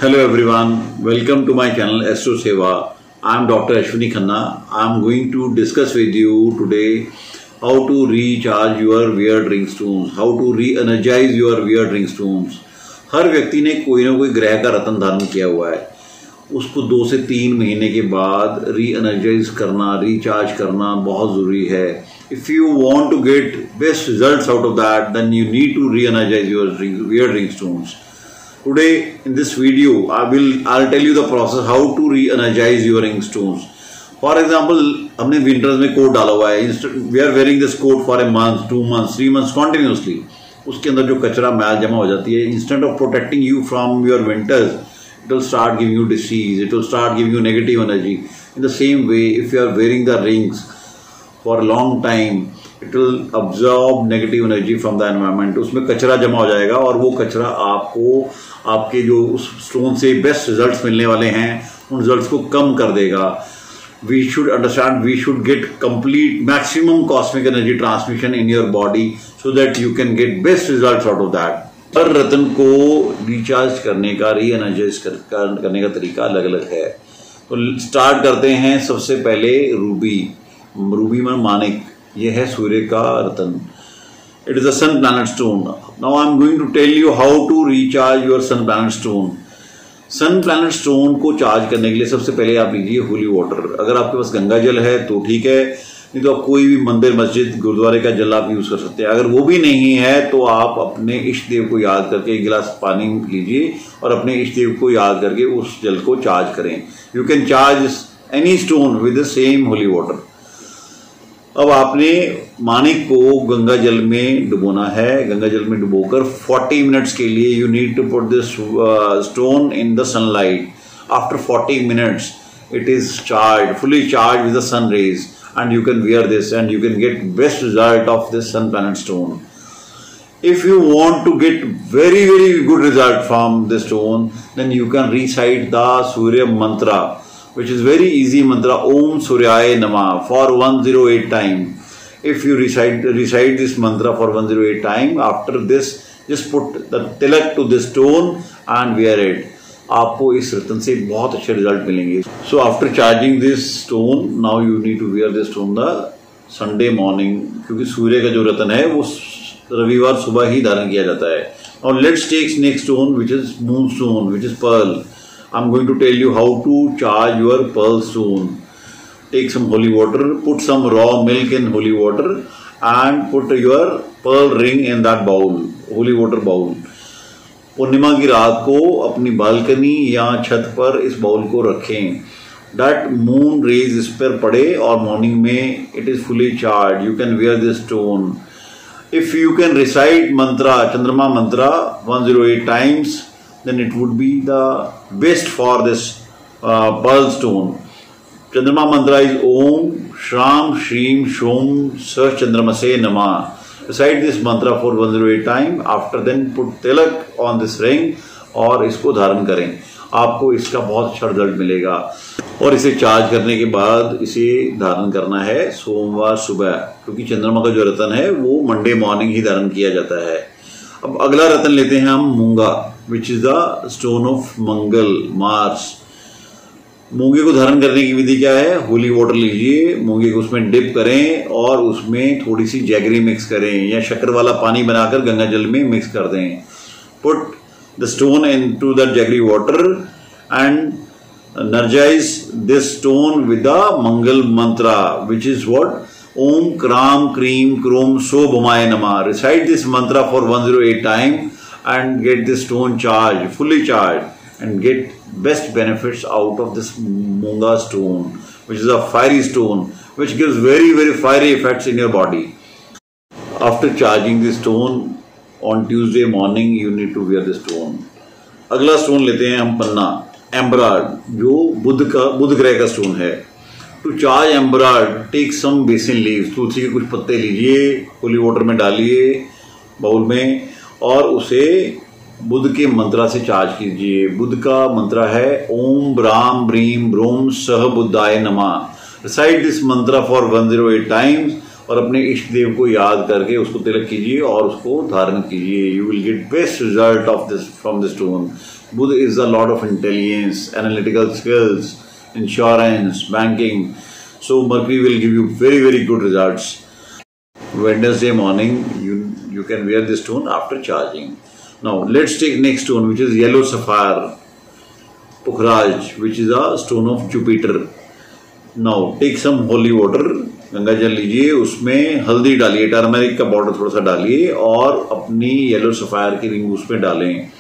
Hello everyone, welcome to my channel Astro Seva. I am Dr. Ashwini Khanna. I am going to discuss with you today how to recharge your weird ring stones, how to re-energize your weird ring stones. हर व्यक्ति ने कोई ना कोई ग्रह का रत्न धारण किया हुआ है, उसको 2 से 3 महीने के बाद री-एनर्जाइज करना, रिचार्ज करना बहुत ज़रूरी है. If you want to get best results out of that, then you need to re-energize your weird ring stones. Today in this video, I'll tell you the process how to re-energize your ring stones. For example, हमने winters में coat डाला हुआ है. We are wearing this coat for a month, 2 months, 3 months continuously. उसके अंदर जो कचरा मैल जमा हो जाती है, instead of protecting you from your winters, it will start giving you disease. It will start giving you negative energy. In the same way, if you are wearing the rings for a long time, it will absorb negative energy from the environment. उसमें कचरा जमा हो जाएगा और वो कचरा आपको आपके जो उस स्टोन से बेस्ट रिजल्ट्स मिलने वाले हैं उन रिजल्ट्स को कम कर देगा. We should understand, we should get complete maximum cosmic energy transmission in your body so that you can get best results out of that. हर रत्न को रिचार्ज करने का, री एनर्जाइज करने का तरीका अलग अलग है. तो स्टार्ट करते हैं. सबसे पहले रूबी में मानिक, ये है सूर्य का रत्न. It is a sun planet stone. Now I am going to tell you how to recharge your sun planet stone. Sun planet stone को चार्ज करने के लिए सबसे पहले आप लीजिए होली वाटर. अगर आपके पास गंगा जल है तो ठीक है, नहीं तो आप कोई भी मंदिर, मस्जिद, गुरुद्वारे का जल आप यूज कर सकते हैं. अगर वो भी नहीं है तो आप अपने इष्ट देव को याद करके 1 गिलास पानी लीजिए और अपने इष्ट देव को याद करके उस जल को चार्ज करें. You can charge any stone with the same holy water. अब आपने मानिक को गंगा जल में डुबोना है. गंगा जल में डुबोकर 40 मिनट्स के लिए you need to put this stone in the sunlight. After 40 minutes it is charge, fully charge with the sun rays, and you can wear this and you can get best result of this sun planet stone. If you want to get very good result from this stone, then you can recite the Surya mantra, which is very easy mantra, Om Suryaya Namah, for 108 time. If you recite this mantra for 108 time, after this just put the tilak to this stone and wear it. आपको इस रत्न से बहुत अच्छे result मिलेंगे. So after charging this stone, now you need to wear this stone the Sunday morning, क्योंकि सूर्य का जो रत्न है वो रविवार सुबह ही धारण किया जाता है. Now let's take next stone, which is moonstone, which is pearl. I'm going to tell you how to charge your pearl stone. Take some holy water, put some raw milk in holy water and put your pearl ring in that bowl, holy water bowl. पूर्णिमा की रात को अपनी balcony या छत पर इस bowl को रखें. That moon rays इस पर पड़े और मॉर्निंग में it is fully charged. You can wear this stone. If you can recite mantra, Chandrama mantra 108 times, then it would be the best for this pearl stone. Chandrama mantra is Om Shram Shrim Shom Sah Chandramase Namah. Recite this mantra for 108 time. After then put tilak on this ring और इसको धारण करें. आपको इसका बहुत अच्छा result मिलेगा. और इसे चार्ज करने के बाद इसे धारण करना है सोमवार सुबह, क्योंकि चंद्रमा का जो रत्न है वो मंडे मॉर्निंग ही धारण किया जाता है. अब अगला रत्न लेते हैं हम मूंगा, which is the stone of Mangal, Mars. मूंगे को धारण करने की विधि क्या है? होली वाटर लीजिए, मूंगे को उसमें डिप करें और उसमें थोड़ी सी जैगरी मिक्स करें या शक्कर वाला पानी बनाकर गंगा जल में मिक्स कर दें. Put the stone into the jaggery water and energise this stone with the Mangal mantra, which is what? Om Kram Kreem Krom Sobhamaya Namah. Recite this mantra for 108 time and get this stone charged, fully charged, and get best benefits out of this Munga stone, which is a fiery stone, which gives very fiery effects in your body. After charging this stone on Tuesday morning, you need to wear this stone. अगला stone लेते हैं हम पन्ना, एम्बराल्ड, जो बुध ग्रह का stone है. To charge emerald, take some basil leaves, तुलसी के कुछ पत्ते लीजिए, होली वाटर में डालिए बाउल में और उसे बुध के मंत्रा से चार्ज कीजिए. बुध का मंत्र है ओम ब्राम ब्रीम ब्रोम सह बुद्धाय नमः. रिसाइट दिस मंत्र फॉर 108 टाइम्स और अपने इष्ट देव को याद करके उसको तिलक कीजिए और उसको धारण कीजिए। You will get best result of this from this stone. Budh is the lord of intelligence, analytical skills, insurance, banking, so Mercury will give you very good results. Wednesday morning you can wear this stone after charging. Now let's take next stone, which is yellow sapphire Pukhraj, which is a stone of Jupiter. Now take some holy water, Ganga जल लीजिए, उसमें हल्दी डालिए, turmeric का powder थोड़ा सा डालिए और अपनी येलो सफायर की रिंग उसमें डालें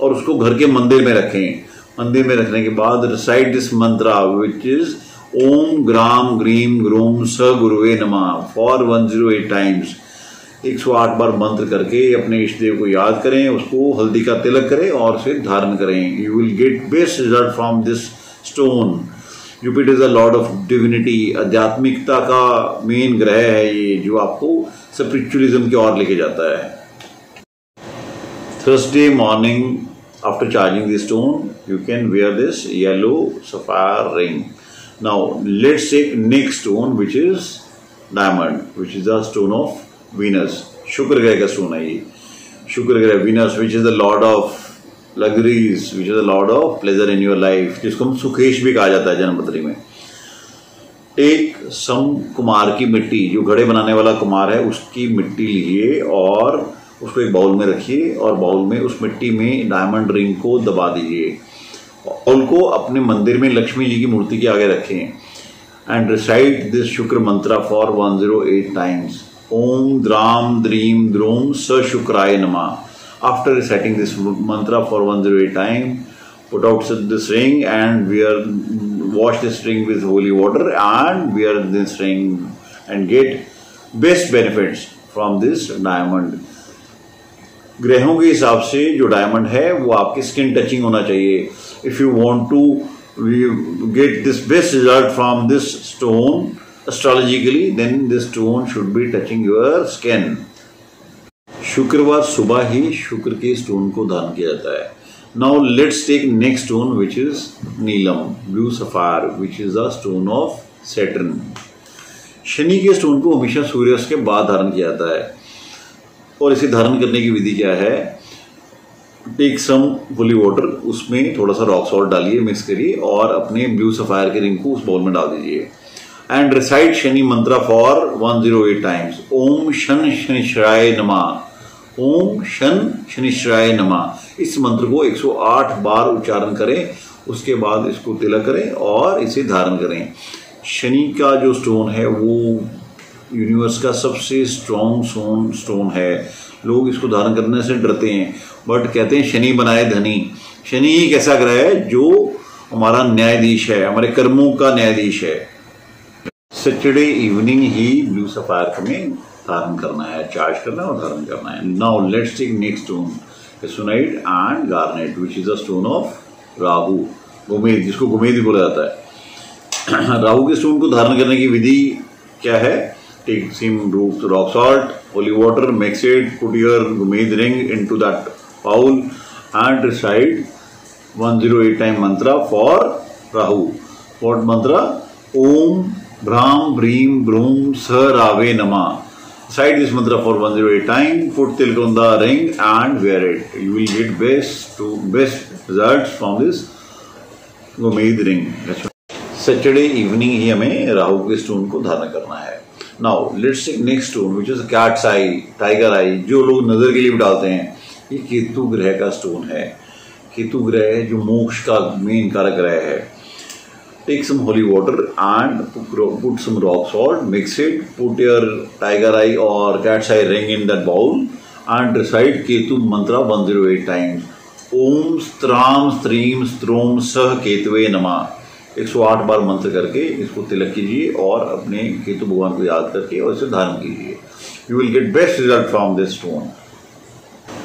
और उसको घर के मंदिर में रखें। मंदिर में रखने के बाद recite this mantra which is ओम ग्राम ग्रीम ग्रोम स गुरुवे नमः फॉर 108 टाइम्स। 108 बार मंत्र करके अपने इष्ट देव को याद करें, उसको हल्दी का तिलक करें और उसे धारण करें। You will get best result from this stone. Jupiter is the lord of divinity, आध्यात्मिकता का मेन ग्रह है ये, जो आपको स्पिरिचुअलिज्म की ओर लेके जाता है। Thursday morning after charging the stone you can wear this yellow sapphire ring. Now let's take next stone, which is diamond, which is the stone of Venus. शुक्र ग्रह का स्टोन है ये। शुक्र ग्रह Venus, which is the lord of luxuries, which is the lord of pleasure in your life, जिसको हम सुखेश भी कहा जाता है जन्मपत्री में। एक सम कुमार की मिट्टी, जो घड़े बनाने वाला कुमार है उसकी मिट्टी लीजिए और उसको एक बाउल में रखिए और बाउल में उस मिट्टी में डायमंड रिंग को दबा दीजिए। बाउल को अपने मंदिर में लक्ष्मी जी की मूर्ति के आगे रखें एंड रिसाइट दिस शुक्र मंत्रा फॉर 108 टाइम्स। ओम द्राम द्रीम द्रोम स शुक्राय नमः। After reciting this Mantra for 108 time, put out this ring and wash this ring with holy water and wear this ring and get best benefits from this diamond. ग्रहों के हिसाब से जो diamond है वो आपके स्किन टचिंग होना चाहिए। If you want to get this best result from this stone astrologically, then this stone should be touching your skin. शुक्रवार सुबह ही शुक्र के स्टोन को धारण किया जाता है। Now let's take next stone, which is neelam blue sapphire, which is the stone of Saturn. शनि के स्टोन को हमेशा सूर्यास्त के बाद धारण किया जाता है और इसे धारण करने की विधि क्या है? टेक सम होली वाटर, उसमें थोड़ा सा रॉक सॉल्ट डालिए, मिक्स करिए और अपने ब्लू सफायर के रिंग को उस बाउल में डाल दीजिए and recite Shani mantra for 108 times. ओम शन शनिश्चराय नमः, ओम शन शनिश्चराय नमः। इस मंत्र को 108 बार उच्चारण करें, उसके बाद इसको तिलक करें और इसे धारण करें। शनि का जो स्टोन है वो यूनिवर्स का सबसे स्ट्रॉन्ग स्टोन है। लोग इसको धारण करने से डरते हैं, बट कहते हैं शनि बनाए धनी। शनि ही कैसा ग्रह है जो हमारा न्यायाधीश है, हमारे कर्मों का न्यायाधीश है। Saturday evening he blue sapphire हमें धारण करना है, चार्ज करना है और धारण करना है। Now let's take next stone, essonite and garnet, which is the stone of Rahu, Gomed, जिसको गोमेद भी बोला जाता है। राहु के स्टोन को धारण करने की विधि क्या है? Take some rock salt, holy water, mix it, put your gomid ring into that bowl and recite 108 time mantra for Rahu. What mantra? Om Bhram Bhreem Bhroom Sa Rave Namah. Recite this mantra for 108 time, put tilk on the ring and wear it. You will get best results from this gomid ring. Saturday evening ही हमें राहु के stone को धारण करना है। Now let's take next stone, which is cat's eye, tiger eye, जो लोग नजर के लिए भी डालते हैं। ये केतु ग्रह का स्टोन है। केतु ग्रह जो मोक्ष का मेन कारक ग्रह है। Take some holy water and put some rock salt, mix it, put your tiger eye or cat's eye ring in that bowl and recite Ketu mantra 108 times. Om Stram Stream Strom Sah Ketve Namah। 108 बार मंत्र करके इसको तिलक कीजिए और अपने केतु भगवान को याद करके और इसे धारण कीजिए। You will get best result from this stone.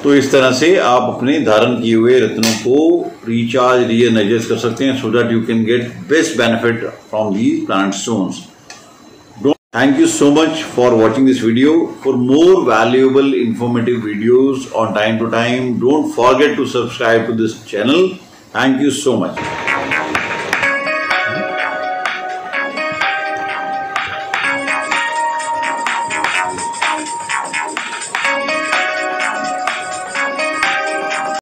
तो इस तरह से आप अपने धारण किए हुए रत्नों को रिचार्ज रीएनर्जाइज कर सकते हैं, so that you can get best benefit from these plant stones. Thank you so much for watching this video. For more valuable informative videos on time to time, don't forget to subscribe to this channel. Thank you so much.